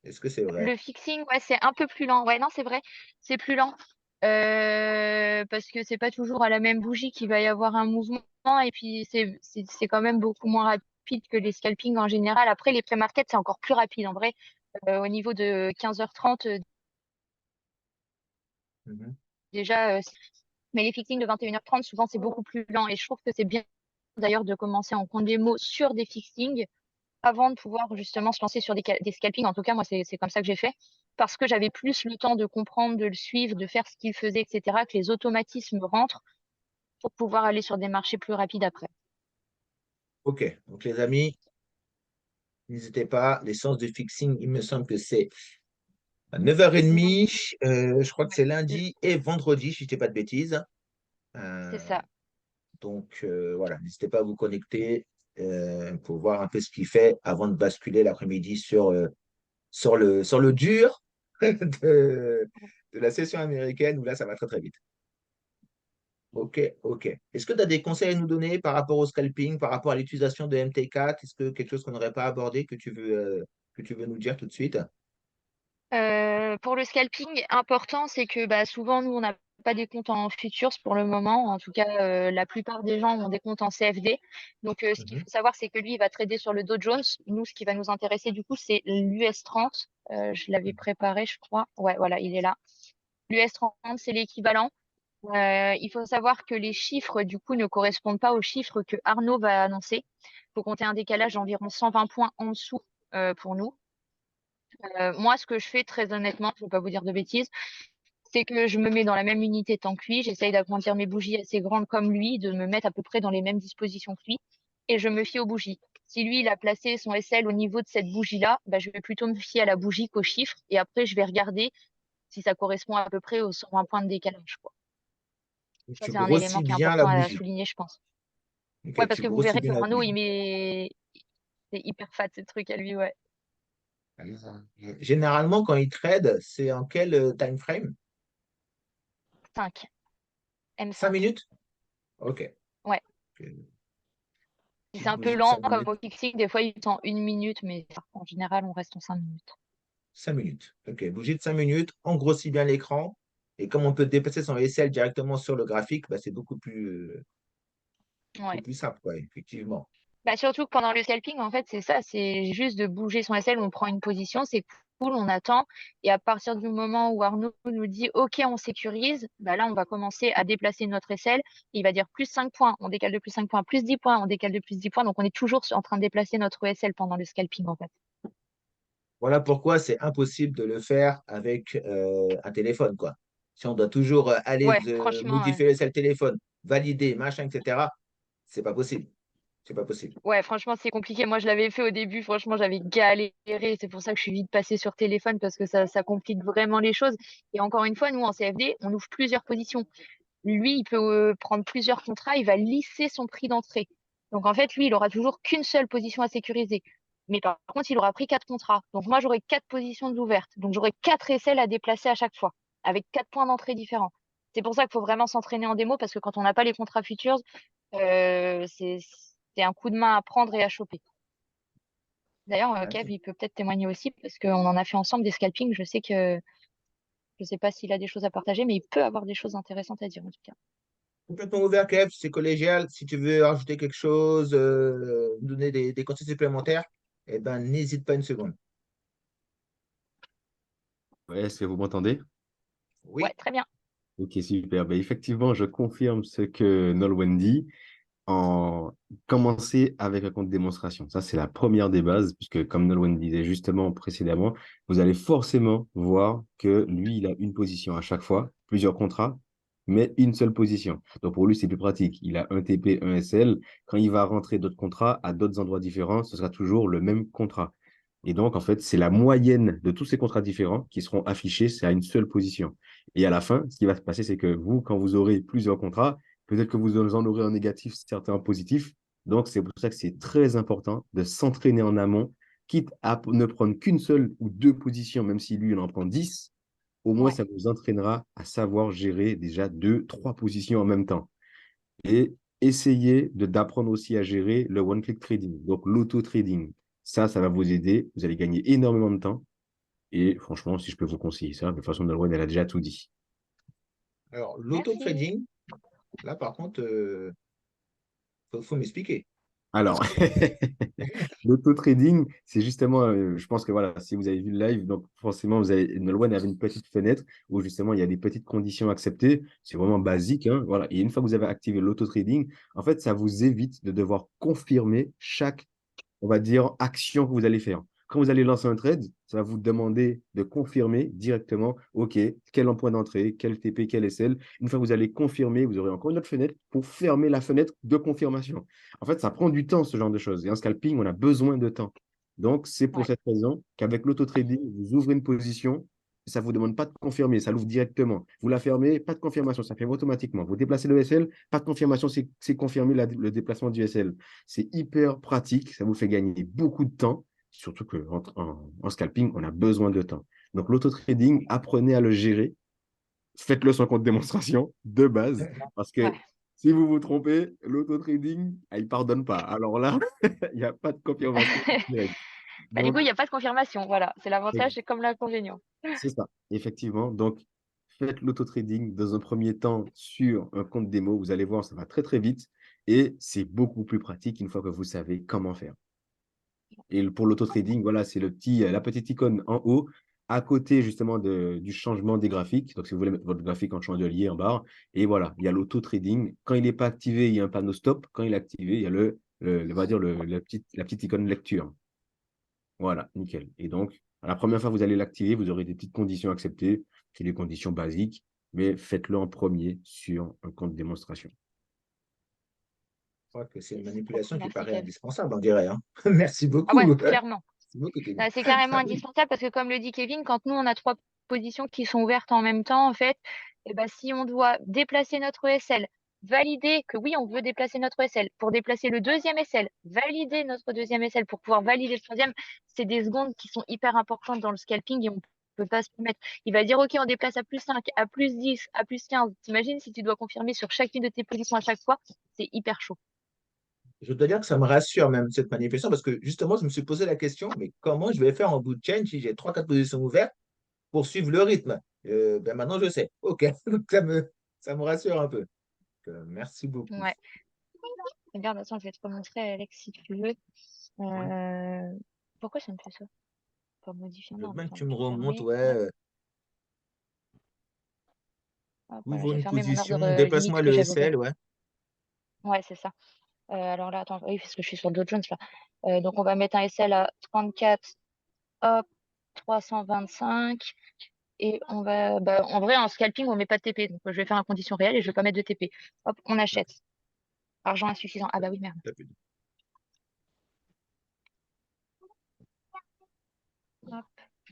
Est-ce que c'est vrai? Le fixing, ouais, c'est un peu plus lent. Ouais, non, c'est vrai, c'est plus lent. Parce que c'est pas toujours à la même bougie qu'il va y avoir un mouvement. Et puis, c'est quand même beaucoup moins rapide que les scalpings en général. Après, les pré-markets, c'est encore plus rapide. En vrai, au niveau de 15h30, Mhm. déjà, Mais les fixings de 21h30, souvent, c'est beaucoup plus lent. Et je trouve que c'est bien d'ailleurs de commencer en compte des mots sur des fixings avant de pouvoir justement se lancer sur des scalpings. En tout cas, moi, c'est comme ça que j'ai fait. Parce que j'avais plus le temps de comprendre, de le suivre, de faire ce qu'il faisait, etc., que les automatismes rentrent pour pouvoir aller sur des marchés plus rapides après. Ok, donc les amis, n'hésitez pas, les séances de fixing, il me semble que c'est à 9h30, je crois que c'est Ouais, lundi et vendredi, si je ne dis pas de bêtises. c'est Euh, ça. donc voilà, n'hésitez pas à vous connecter pour voir un peu ce qu'il fait avant de basculer l'après-midi sur le dur de la session américaine où là, ça va très très vite. Ok, ok. Est-ce que tu as des conseils à nous donner par rapport au scalping, par rapport à l'utilisation de MT4? Est-ce que quelque chose qu'on n'aurait pas abordé que tu veux nous dire tout de suite? Pour le scalping, important, c'est que bah, souvent, nous, on n'a pas des comptes en futures pour le moment. En tout cas, la plupart des gens ont des comptes en CFD. Donc, ce qu'il Mhm, faut savoir, c'est que lui, il va trader sur le Dow Jones. Nous, ce qui va nous intéresser, du coup, c'est l'US 30. Je l'avais préparé, je crois. Ouais, voilà, il est là. L'US 30, c'est l'équivalent. Il faut savoir que les chiffres, du coup, ne correspondent pas aux chiffres que Arnaud va annoncer. Il faut compter un décalage d'environ 120 points en dessous pour nous. Moi, ce que je fais, très honnêtement, je ne vais pas vous dire de bêtises, c'est que je me mets dans la même unité de temps que lui. J'essaye d'agrandir mes bougies assez grandes comme lui, de me mettre à peu près dans les mêmes dispositions que lui. Et je me fie aux bougies. Si lui, il a placé son SL au niveau de cette bougie-là, bah, je vais plutôt me fier à la bougie qu'aux chiffres. Et après, je vais regarder si ça correspond à peu près aux 120 points de décalage, quoi. donc Ça, tu c'est un élément grossis qui est bien la important à bougie. souligner, je pense. Ouais, Ok, parce tu que vous grossis verrez bien la qu'Arnaud, il bougie. met. C'est hyper fat, ce truc à lui, ouais. Généralement, quand il trade, c'est en quel time frame? 5. 5 M5. minutes? Ok. Ouais. Ok. Si Petite c'est un peu bougie de lent 5 comme minutes. au fixing, des fois il est en 1 minute, mais en général on reste en 5 minutes. 5 minutes. Ok, bougie de 5 minutes, on grossit bien l'écran. Et comme on peut déplacer son SL directement sur le graphique, bah, c'est beaucoup Ouais. plus simple, quoi, effectivement. Bah surtout que pendant le scalping, en fait, c'est ça, c'est juste de bouger son SL, on prend une position, c'est cool, on attend. Et à partir du moment où Arnaud nous dit OK, on sécurise, bah là on va commencer à déplacer notre SL. Il va dire plus 5 points, on décale de plus 5 points, plus 10 points, on décale de plus 10 points. Donc on est toujours en train de déplacer notre SL pendant le scalping, en fait. Voilà pourquoi c'est impossible de le faire avec un téléphone, quoi. Si on doit toujours aller Ouais, franchement, modifier le téléphone, valider, machin, etc., c'est pas possible. C'est pas possible. ouais, franchement, c'est compliqué. Moi, je l'avais fait au début. Franchement, j'avais galéré. C'est pour ça que je suis vite passée sur téléphone parce que ça complique vraiment les choses. Et encore une fois, nous, en CFD, on ouvre plusieurs positions. Lui, il peut prendre plusieurs contrats. Il va lisser son prix d'entrée. Donc, en fait, lui, il aura toujours qu'une seule position à sécuriser. Mais par contre, il aura pris 4 contrats. Donc, moi, j'aurai 4 positions ouvertes. Donc, j'aurai 4 SL à déplacer à chaque fois avec 4 points d'entrée différents. C'est pour ça qu'il faut vraiment s'entraîner en démo parce que quand on n'a pas les contrats futures, c'est un coup de main à prendre et à choper. D'ailleurs, Kev, il peut peut-être témoigner aussi parce qu'on en a fait ensemble des scalpings. Je sais pas s'il a des choses à partager, mais il peut avoir des choses intéressantes à dire en tout cas. Complètement ouvert, Kev, c'est collégial. Si tu veux rajouter quelque chose, donner des conseils supplémentaires, eh ben, n'hésite pas une seconde. Ouais, est-ce que vous m'entendez? Ouais, Oui, très bien. Ok, super. Ben, effectivement, je confirme ce que Nolwenn dit. En commencer avec un compte démonstration. Ça, c'est la première des bases, puisque comme Nolwenn disait justement précédemment, vous allez forcément voir que lui, il a une position à chaque fois, plusieurs contrats, mais une seule position. Donc pour lui, c'est plus pratique. Il a un TP, un SL. Quand il va rentrer d'autres contrats à d'autres endroits différents, ce sera toujours le même contrat. Et donc, en fait, c'est la moyenne de tous ces contrats différents qui seront affichés, c'est à une seule position. Et à la fin, ce qui va se passer, c'est que vous, quand vous aurez plusieurs contrats, peut-être que vous en aurez en négatif, certains en positif. Donc, c'est pour ça que c'est très important de s'entraîner en amont, quitte à ne prendre qu'une seule ou deux positions, même si lui, il en prend 10. Au moins, Ouais. ça vous entraînera à savoir gérer déjà deux, trois positions en même temps. Et essayez d'apprendre aussi à gérer le one-click trading, donc l'auto-trading. Ça va vous aider. Vous allez gagner énormément de temps. Et franchement, si je peux vous conseiller ça, de toute façon, Nolwenn, elle a déjà tout dit. alors Merci. l'auto-trading, là par contre, faut m'expliquer. Alors, l'auto-trading, c'est justement, je pense que voilà, si vous avez vu le live, donc forcément, Nolwenn avait une petite fenêtre où justement, il y a des petites conditions acceptées. C'est vraiment basique, hein, voilà. Et une fois que vous avez activé l'auto-trading, en fait, ça vous évite de devoir confirmer chaque, on va dire, action que vous allez faire. Quand vous allez lancer un trade, ça va vous demander de confirmer directement, OK, quel emploi d'entrée, quel TP, quel SL. Une fois que vous allez confirmer, vous aurez encore une autre fenêtre pour fermer la fenêtre de confirmation. En fait, ça prend du temps, ce genre de choses. Et en scalping, on a besoin de temps. Donc, c'est pour Ouais, cette raison qu'avec l'auto-trading, vous ouvrez une position, ça ne vous demande pas de confirmer, ça l'ouvre directement. Vous la fermez, pas de confirmation, ça fait automatiquement. Vous déplacez le SL, pas de confirmation, c'est confirmé le déplacement du SL. C'est hyper pratique, ça vous fait gagner beaucoup de temps, surtout qu'en scalping, on a besoin de temps. Donc, l'auto-trading, apprenez à le gérer, faites-le sans compte démonstration, de base, parce ouais. que si vous vous trompez, l'auto-trading, il ne pardonne pas. Alors là, il n'y a pas de confirmation directe. Bah, du coup, Donc, il n'y a pas de confirmation. Voilà, c'est l'avantage, c'est comme l'inconvénient. c'est ça, effectivement. Donc, faites l'auto-trading dans un premier temps sur un compte démo. Vous allez voir, ça va très, très vite et c'est beaucoup plus pratique une fois que vous savez comment faire. Et pour l'auto-trading, voilà, c'est la petite icône en haut, à côté justement du changement des graphiques. Donc, si vous voulez mettre votre graphique en chandelier en barre, et voilà, il y a l'auto-trading. Quand il n'est pas activé, il y a un panneau stop. Quand il est activé, il y a on va dire la petite icône lecture. Voilà, nickel. Et donc, la première fois que vous allez l'activer, vous aurez des petites conditions acceptées, c'est des conditions basiques, mais faites-le en premier sur un compte démonstration. Je crois que c'est une Trop manipulation cool, qui merci paraît Kev. indispensable, on dirait, hein. Merci Ah ouais, beaucoup. clairement. Merci beaucoup, Kevin. Bah, c'est carrément Ah oui. indispensable parce que comme le dit Kevin, quand nous on a trois positions qui sont ouvertes en même temps, en fait, et ben si on doit déplacer notre SL, valider que oui, on veut déplacer notre SL, pour déplacer le deuxième SL, valider notre deuxième SL pour pouvoir valider le troisième, c'est des secondes qui sont hyper importantes dans le scalping et on peut pas se permettre. Il va dire, OK, on déplace à plus 5, à plus 10, à plus 15. T'imagines si tu dois confirmer sur chacune de tes positions à chaque fois, c'est hyper chaud. Je dois dire que ça me rassure même cette manipulation parce que justement, je me suis posé la question, mais comment je vais faire en bout de chain si j'ai trois, quatre positions ouvertes pour suivre le rythme? Ben maintenant, je sais. OK. Donc, ça me rassure un peu. Merci beaucoup. Ouais. Regarde, attends, je vais te remontrer, Alex, si tu veux. Ouais. Pourquoi ça me fait ça? Pas modifier, Je veux non, bien que attends, tu me j'ai remontes, fermé. ouais, Hop, hop, voilà, ouvre j'ai une fermé mon ordre position, limite déplace-moi que le j'avais ouvert. SL, ouais. Ouais, c'est ça. Alors là, attends, oui, parce que je suis sur le Dow Jones là. Donc on va mettre un SL à 34, hop, 325. Et on va, bah, en vrai, en scalping, on met pas de TP. Donc je vais faire en condition réelle et je vais pas mettre de TP. Hop, on achète. Argent insuffisant. Ah bah oui, merde. T'as plus de- Hop,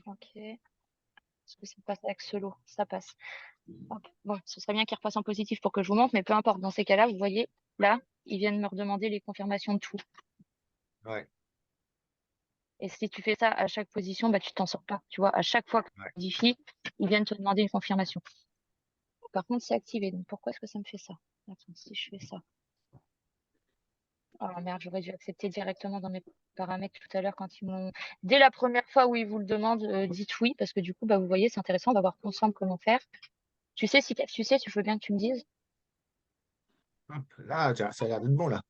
ok. Est-ce que ça passe avec ce lot? Ça passe. Hop. Bon, ce serait bien qu'il repasse en positif pour que je vous montre, mais peu importe. Dans ces cas-là, vous voyez, là, ils viennent me redemander les confirmations de tout. Ouais, Et si tu fais ça à chaque position, bah, tu t'en sors pas. Tu vois, à chaque fois que tu ouais. modifies, ils viennent te demander une confirmation. Par contre, c'est activé. Donc, pourquoi est-ce que ça me fait ça? Attends, si je fais ça. Oh merde, j'aurais dû accepter directement dans mes paramètres tout à l'heure quand ils m'ont. Dès la première fois où ils vous le demandent, dites oui, parce que du coup, bah, vous voyez, c'est intéressant, on va voir ensemble comment faire. Tu sais, je veux bien que tu me dises. Hop, là, ça a l'air d'être bon, là.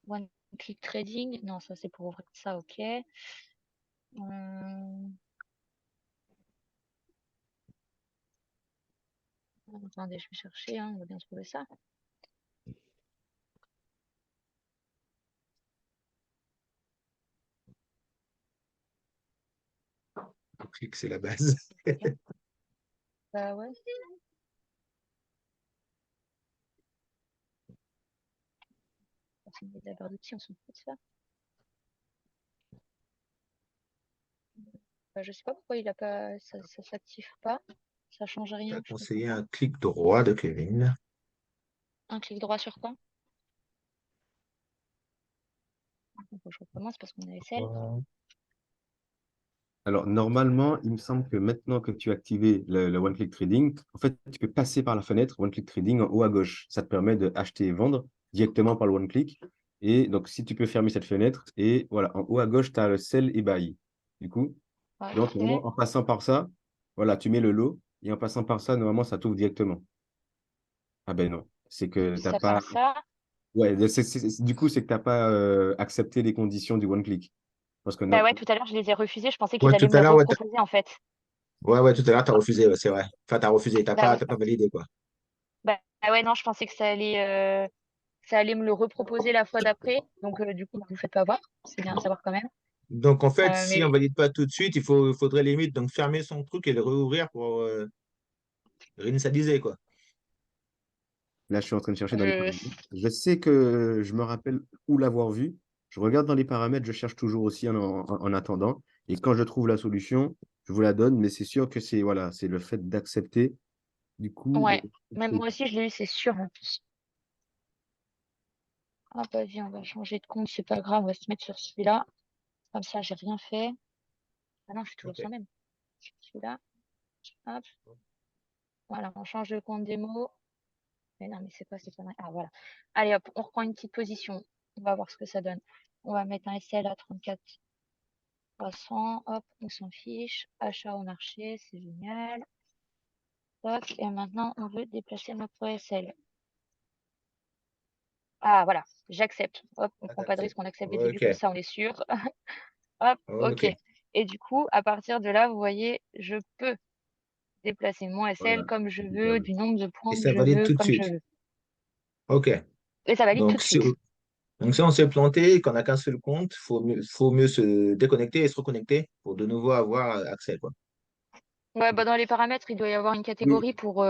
One click trading. Non, ça c'est pour ouvrir ça, ok. Hum, Attendez, je vais chercher, hein, on va bien trouver ça. Le clic, c'est la base. Bah ouais. Personne n'est d'accord d'outils, on s'en fout de ça. Bah, je sais pas pourquoi il a pas, ça s'active pas. Ça change Tu as rien, je comprends conseillé pas. un clic droit de Kevin. Un clic droit sur quoi? Faut que je recommence parce qu'on a SL. Alors, normalement, il me semble que maintenant que tu as activé le one-click trading, en fait, tu peux passer par la fenêtre one-click trading en haut à gauche. Ça te permet d'acheter et vendre directement par le one-click. Et donc, si tu peux fermer cette fenêtre, et voilà, en haut à gauche, tu as le sell et buy. Du coup, Ouais, donc, ok. vraiment, en passant par ça, voilà, tu mets le lot, et en passant par ça, normalement, ça t'ouvre directement. Ah ben non, c'est que tu n'as Ça part pas. ça. Ouais, du coup, c'est que tu n'as pas accepté les conditions du one click. Parce que Bah non, ouais, tout à l'heure, je les ai refusés. Je pensais Ouais, qu'ils tout allaient me à le l'heure, ouais, reproposer, en fait. ouais, tout à l'heure, t'as refusé, ouais, c'est vrai. Enfin, t'as refusé, Bah ouais. t'as pas validé, quoi. Bah ouais, non, je pensais que ça allait me le reproposer la fois d'après. Donc, du coup, vous faites pas avoir. C'est bien à savoir quand même. Donc, en fait, si on Mais valide pas tout de suite, faudrait limite donc fermer son truc et le réouvrir pour réinitialiser, quoi. là, je suis en train de chercher dans les je, paramètres. Je sais que je me rappelle où l'avoir vu. Je regarde dans les paramètres, je cherche toujours aussi en attendant. Et quand je trouve la solution, je vous la donne. Mais c'est sûr que c'est voilà, c'est le fait d'accepter. Du coup, ouais, même moi aussi, je l'ai eu, c'est sûr en plus. Ah bah viens, on va changer de compte, c'est pas grave, on va se mettre sur celui-là. Comme ça, j'ai rien fait. Ah non, je suis toujours Ok. sur le même. Celui-là, hop, voilà, on change de compte démo. Mais non, mais c'est quoi, c'est pas vrai. Ah voilà. Allez hop, on reprend une petite position. On va voir ce que ça donne. On va mettre un SL à 34 300. Hop, on s'en fiche. Achat au marché, c'est génial. Tac, et maintenant, on veut déplacer notre SL. Ah voilà, j'accepte. Hop, on Ah, prend pas de t'acceptes. risque, on accepte le début Ok, comme ça, on est sûr. Hop, ok, ok. Et du coup, à partir de là, vous voyez, je peux déplacer mon voilà. SL comme je super veux, bien. du nombre de Et points que ça je valide veux, tout de comme je suite. veux. Ok. Et ça valide tout Donc, de si, suite. donc, si on s'est planté et qu'on n'a qu'un seul compte, faut mieux se déconnecter et se reconnecter pour de nouveau avoir accès, quoi. Ouais, bah dans les paramètres, il doit y avoir une Oui, catégorie pour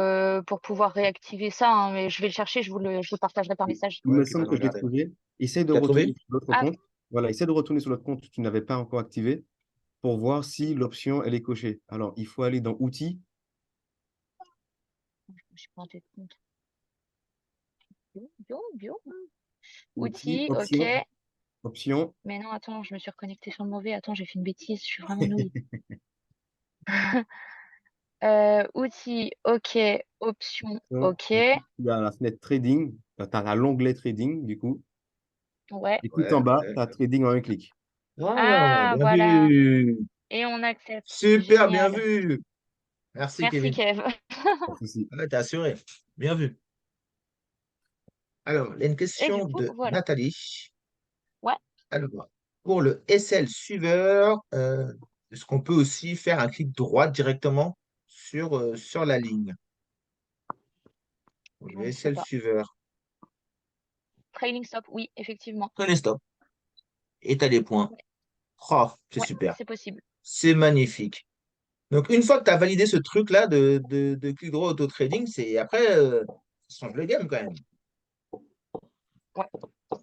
pouvoir réactiver ça, hein, mais je vais le chercher, je vous le partagerai par message. il Ouais, me tu vas semble nous que je l'ai regarder. trouvé. Essaye de Tu as retourner trouvé? sur l'autre Ah, compte. Voilà, essaie de retourner sur l'autre compte que tu n'avais pas encore activé pour voir si l'option, elle est cochée. Alors, il faut aller dans Outils, je me suis planté de compte. Bio, bio, bio. Outils, Outils, ok. Options, Options, Mais non, attends, je me suis reconnectée sur le mauvais. Attends, j'ai fait une bêtise, je suis vraiment nulle. Outils, ok. Options, Options. ok. Il y a la fenêtre Trading. Tu as l'onglet Trading, du coup. Ouais. Et tout en Ouais, bas, ouais. tu as Trading en un clic. Ah, Ah, bien voilà. vu. Et on accepte. Super bien Génial. vu. Merci, Merci, Kevin. Kev. Pas de souci. Ouais, t'as assuré. Bien vu. Alors, il y a une Et du question coup, de voilà. Nathalie. Ouais. Alors, pour le SL suiveur, est-ce qu'on peut aussi faire un clic droit directement sur la ligne? Je Le ne sais SL pas. suiveur. Trailing stop, oui, effectivement. Prenez stop. Et tu as des points. Ouais, Oh, c'est ouais, super. c'est possible. C'est magnifique. Donc, une fois que tu as validé ce truc-là de clic droit auto-trading, c'est après, ça change le game quand même. Ouais,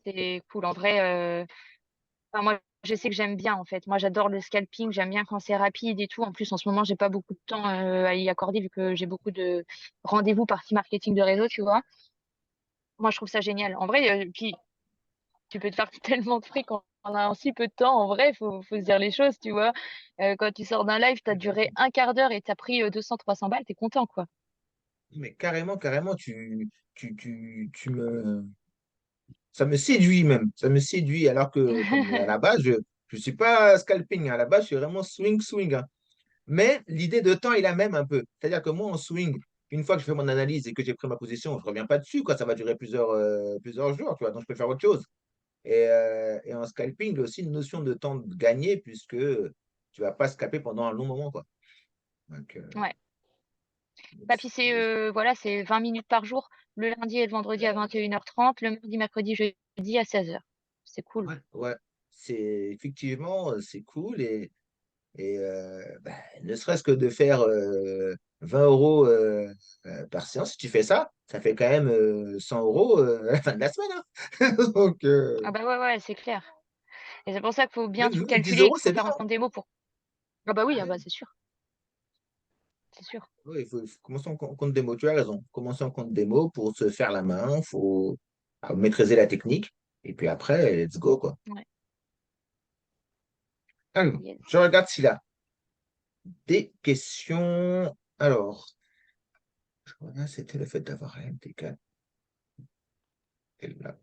c'est cool. En vrai, enfin, moi, je sais que j'aime bien, en fait. Moi, j'adore le scalping. J'aime bien quand c'est rapide et tout. En plus, en ce moment, j'ai pas beaucoup de temps à y accorder vu que j'ai beaucoup de rendez-vous partie marketing de réseau, tu vois. Moi, je trouve ça génial. En vrai, puis tu peux te faire tellement de fric en un si peu de temps. En vrai, faut se dire les choses, tu vois. Quand tu sors d'un live, tu as duré un quart d'heure et tu as pris 200-300 balles, tu es content, quoi. Mais carrément, ça me séduit même. Ça me séduit alors que, comme à la base, je ne suis pas scalping. À la base, je suis vraiment swing, hein. Mais l'idée de temps est la même un peu. C'est-à-dire que moi, en swing, une fois que je fais mon analyse et que j'ai pris ma position, je ne reviens pas dessus, quoi. Ça va durer plusieurs jours, tu vois. Donc, je peux faire autre chose. Et en scalping, il y a aussi une notion de temps de gagner puisque tu ne vas pas scalper pendant un long moment, quoi. Donc, Ouais. donc, Bah, puis c'est voilà, c'est 20 minutes par jour, le lundi et le vendredi à 21h30, le mardi, mercredi, jeudi à 16h. C'est cool. ouais. C'est effectivement, c'est cool. Ne serait-ce que de faire 20 euros par séance, si tu fais ça, ça fait quand même 100 euros à la fin de la semaine, hein. Donc, Ah bah ouais, ouais, c'est clair. Et c'est pour ça qu'il faut bien tout même 10 calculer et euros, qu'il faut c'est faire bien. un compte démo pour. Ah bah oui, ah Ouais. bah c'est sûr, c'est sûr. Oui, il faut commencer en compte démo, tu as raison. Commencer en compte démo pour se faire la main, il faut maîtriser la technique. Et puis après, let's go, quoi. Ouais. Alors, Yes. je regarde s'il a des questions. Alors, je crois que c'était le fait d'avoir un MT4. Et là,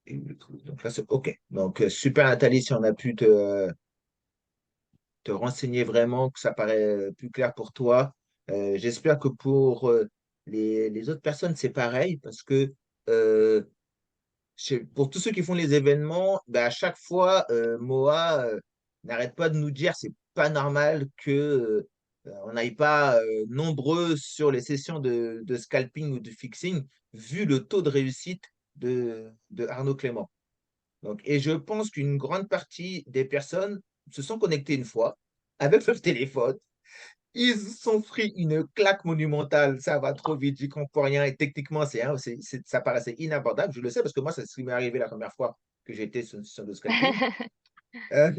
et le truc. Donc là, c'est OK. Donc, super Nathalie, si on a pu te renseigner vraiment, que ça paraît plus clair pour toi. J'espère que pour les autres personnes, c'est pareil, parce que euh, pour tous ceux qui font les événements, ben, à chaque fois, Moa n'arrête pas de nous dire c'est pas normal que on n'aille pas nombreux sur les sessions de scalping ou de fixing, vu le taux de réussite de Arnaud Clément. Donc, et je pense qu'une grande partie des personnes se sont connectées une fois avec leur téléphone. Ils se sont pris une claque monumentale, ça va trop vite, j'y comprends rien. Et techniquement, ça paraissait inabordable. Je le sais parce que moi, c'est ce qui m'est arrivé la première fois que j'étais sur le scalping. Euh,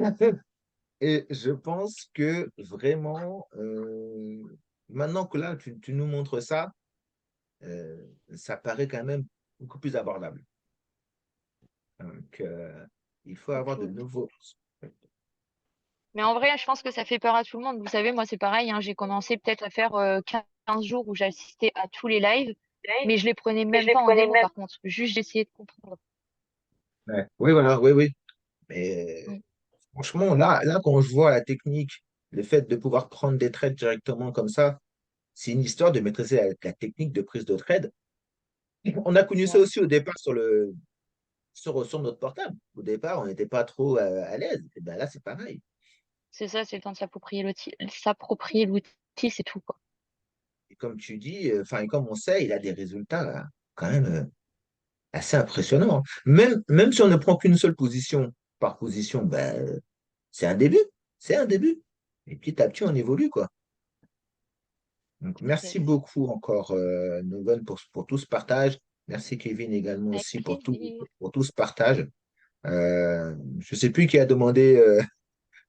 et je pense que vraiment, maintenant que là, tu nous montres ça, euh, ça paraît quand même beaucoup plus abordable. Donc, il faut avoir de Beaucoup. nouveaux. Mais en vrai, je pense que ça fait peur à tout le monde. Vous savez, moi, c'est pareil, hein, j'ai commencé peut-être à faire 15 jours où j'assistais à tous les lives, mais je les prenais même pas en démo, par contre. Juste, j'essayais de comprendre. Ouais. Oui, voilà, oui, oui. Mais Mm. franchement, là, quand je vois la technique, le fait de pouvoir prendre des trades directement comme ça, c'est une histoire de maîtriser la technique de prise de trade. On a connu ça Ouais. aussi au départ sur notre portable. Au départ, on n'était pas trop à l'aise. Et ben là, c'est pareil. C'est ça, c'est le temps de s'approprier l'outil, c'est tout, quoi. Et comme tu dis, enfin, et comme on sait, il a des résultats quand même assez impressionnants. Même si on ne prend qu'une seule position par position, ben, c'est un début. C'est un début. Et petit à petit, on évolue, quoi. Donc, merci Yes. beaucoup encore, Noven, pour tout ce partage. Merci, Kevin, également Avec aussi plaisir. pour tout ce partage. Je ne sais plus qui a demandé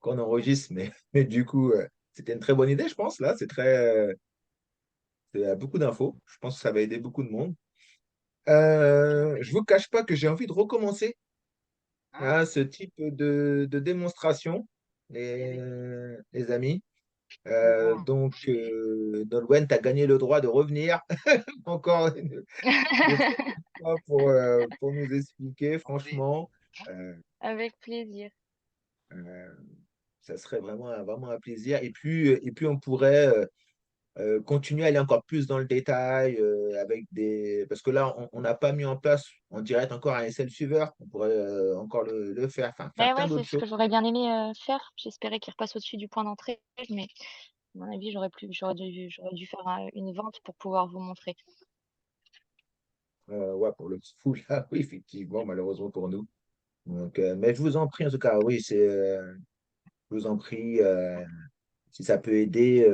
qu'on enregistre, mais du coup, c'était une très bonne idée, je pense. Là, c'est beaucoup d'infos. Je pense que ça va aider beaucoup de monde. Je ne vous cache pas que j'ai envie de recommencer ce type de démonstration, les amis. Nolwenn, tu as gagné le droit de revenir encore une fois pour nous expliquer, franchement. Euh, Avec plaisir. euh, Ça serait vraiment un plaisir. Et puis on pourrait continuer à aller encore plus dans le détail avec des. Parce que là, on n'a pas mis en place en direct encore un SL suiveur. On pourrait encore le faire, enfin, faire Mais plein ouais, c'est d'autres ce choses. que j'aurais bien aimé faire. J'espérais qu'il repasse au-dessus du point d'entrée, mais à mon avis, j'aurais dû faire une vente pour pouvoir vous montrer. Ouais, pour le full, là, oui, effectivement, malheureusement pour nous. Donc, mais je vous en prie, en tout cas, oui, je vous en prie, si ça peut aider.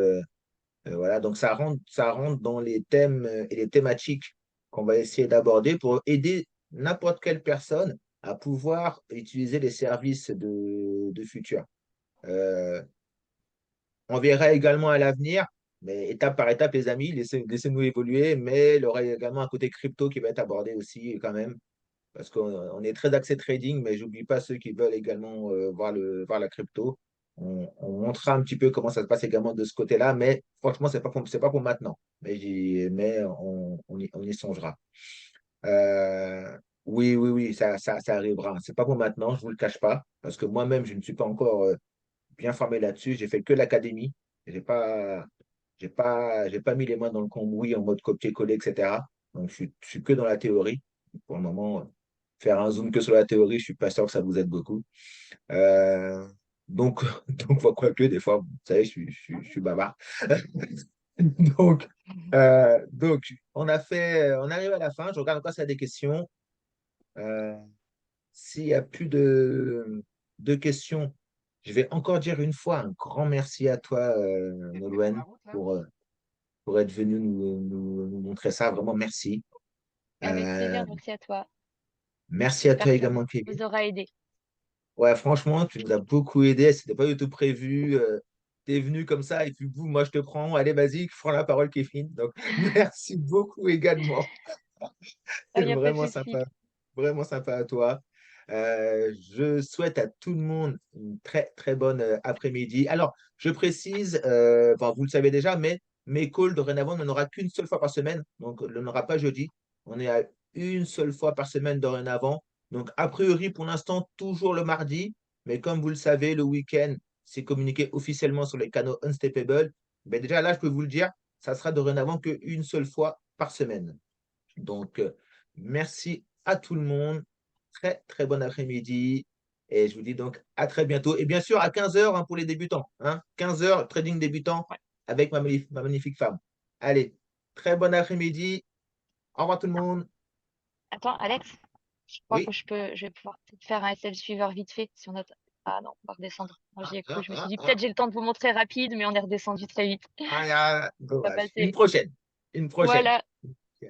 Voilà, donc ça rentre dans les thèmes et les thématiques qu'on va essayer d'aborder pour aider n'importe quelle personne à pouvoir utiliser les services de Futur. Euh, on verra également à l'avenir, mais étape par étape, les amis, laissez-nous évoluer, mais il y aura également un côté crypto qui va être abordé aussi quand même, parce qu'on est très axé trading, mais j'oublie pas ceux qui veulent également voir la crypto. On montrera un petit peu comment ça se passe également de ce côté-là, mais franchement, c'est pas pour maintenant. Mais on y songera. Oui, oui, oui, ça arrivera. C'est pas pour maintenant, je vous le cache pas, parce que moi-même, je ne suis pas encore bien formé là-dessus. J'ai fait que l'académie. J'ai pas mis les mains dans le cambouis en mode copier-coller, etc. Donc, je suis que dans la théorie. Pour le moment, faire un zoom que sur la théorie, je suis pas sûr que ça vous aide beaucoup. Euh, donc, quoique, des fois, vous savez, je suis bavard. Donc, on arrive à la fin. Je regarde encore s'il y a des questions. Euh, S'il n'y a plus de questions, je vais encore dire une fois un grand merci à toi, Nolwenn, pour être venu nous montrer ça. Vraiment, merci. Avec Euh, plaisir, merci à toi. Merci à J'espère toi que ça également, Kevin. vous aura aidé. Ouais, franchement, tu nous as beaucoup aidé. C'était pas du tout prévu. Tu es venu comme ça et puis boum, moi je te prends. Allez, vas-y, prends la parole, Kevin. Donc, merci beaucoup également. Il C'est n'y a pas de vraiment souci. sympa. Vraiment sympa à toi. Je souhaite à tout le monde une très, très bonne après-midi. Alors, je précise, enfin, vous le savez déjà, mais mes calls dorénavant n'en aura qu'une seule fois par semaine. Donc, il n'en aura pas jeudi. On est à une seule fois par semaine dorénavant. Donc, a priori, pour l'instant, toujours le mardi. Mais comme vous le savez, le week-end, c'est communiqué officiellement sur les canaux Unsteppable. Mais déjà, là, je peux vous le dire, ça sera dorénavant qu'une seule fois par semaine. Donc, merci à tout le monde. très, très bon après-midi. Et je vous dis donc à très bientôt. Et bien sûr, à 15 heures pour les débutants. Hein, 15 heures, trading débutant Ouais. avec ma magnifique femme. Allez, très bon après-midi. Au revoir tout le monde. Attends, Alex, je crois que Oui. je vais pouvoir peut-être faire un SL suiveur vite fait si on a. Ah non, on va redescendre. Moi, Ah, j'y ai cru. ah, Je me suis ah, dit ah, peut-être j'ai le temps de vous montrer rapide, mais on est redescendu très vite. On va dommage. Une passer. prochaine. Une prochaine. Voilà,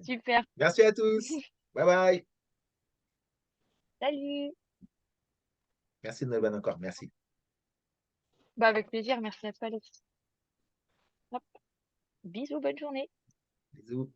super. Merci à tous. Bye bye. Salut. Merci Nolwenn encore. Merci. Bah, avec plaisir. Merci à toi, Alex. Hop. Bisous, bonne journée. Bisous.